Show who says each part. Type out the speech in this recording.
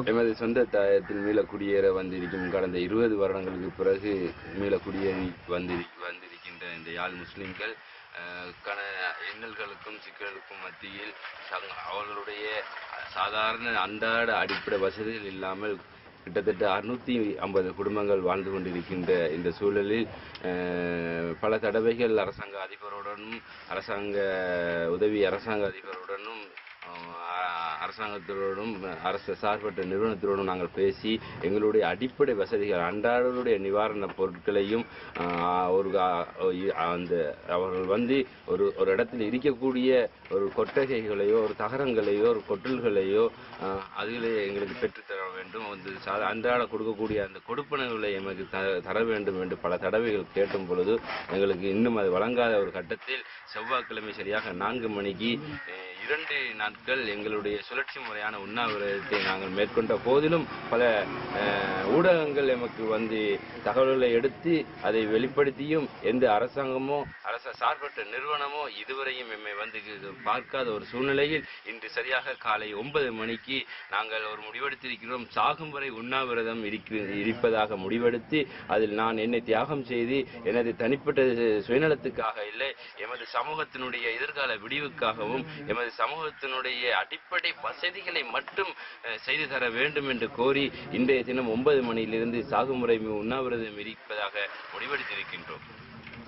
Speaker 1: எமது சொந்த தாயத்தில் மீள குடியேற வந்திருக்கும் கடந்த 20 வருடங்களுக்கு பிறகு மீள குடியேறி வந்திருக்கின்ற இந்த யாழ் முஸ்லிம்கள் இன்னல்களுக்கும் சிக்கல்களுக்கும் மத்தியில் அவர்களுடைய சாதாரண அன்றாட அடிப்படை வசதிகள் இல்லாமல் கிட்டத்தட்ட 650 குடும்பங்கள் வாழ்ந்து கொண்டிருக்கின்ற இந்த சூழலில் பல தடவைகள் அரசாங்க அதிபருடனும் உதவி அரசாங்க அதிபருடனும் அரசாங்கத்துடனும் அரசு சார்பற்ற நிறுவனத்துடனும் நாங்கள் பேசி எங்களுடைய அடிப்படை வசதிகள் அன்றாடைய நிவாரணப் பொருட்களையும் அவர்கள் வந்து ஒரு இடத்தில் இருக்கக்கூடிய ஒரு கொட்டகைகளையோ ஒரு தகரங்களையோ ஒரு கொட்டல்களையோ அதிலே எங்களுக்கு பெற்றுத்தர வேண்டும். அன்றாட கொடுக்கக்கூடிய அந்த கொடுப்பனங்களை எமக்கு தர வேண்டும் என்று பல தடவைகள் கேட்டும் பொழுது எங்களுக்கு இன்னும் அது வழங்காத ஒரு கட்டத்தில் செவ்வாய்க்கிழமை சரியாக 4 மணிக்கு 2 நாட்கள் எங்களுடைய சுழற்சி முறையான உண்ணாவிரதத்தை நாங்கள் மேற்கொண்ட போதிலும் பல ஊடகங்கள் எமக்கு வந்து தகவல்களை எடுத்து அதை வெளிப்படுத்தியும் எந்த அரசாங்கமோ சார்பற்ற நிறுவனமோ இதுவரையும் எம்மை வந்து பார்க்காத ஒரு சூழ்நிலையில் இன்று சரியாக காலை 9 மணிக்கு நாங்கள் ஒரு முடிவெடுத்திருக்கிறோம். சாகும் வரை உண்ணாவிரதம் இருப்பதாக முடிவெடுத்து அதில் நான் என்னை தியாகம் செய்து எனது தனிப்பட்ட சுயநலத்துக்காக இல்லை, எமது சமூகத்தினுடைய எதிர்கால விடிவுக்காகவும் எமது சமூகத்தினுடைய அடிப்படை வசதிகளை மட்டும் செய்து தர வேண்டும் என்று கோரி இன்றைய தினம் 9 மணியிலிருந்து சாகுமுறை உண்ணாவிரதம் இருப்பதாக முடிவெடுத்திருக்கின்றோம்.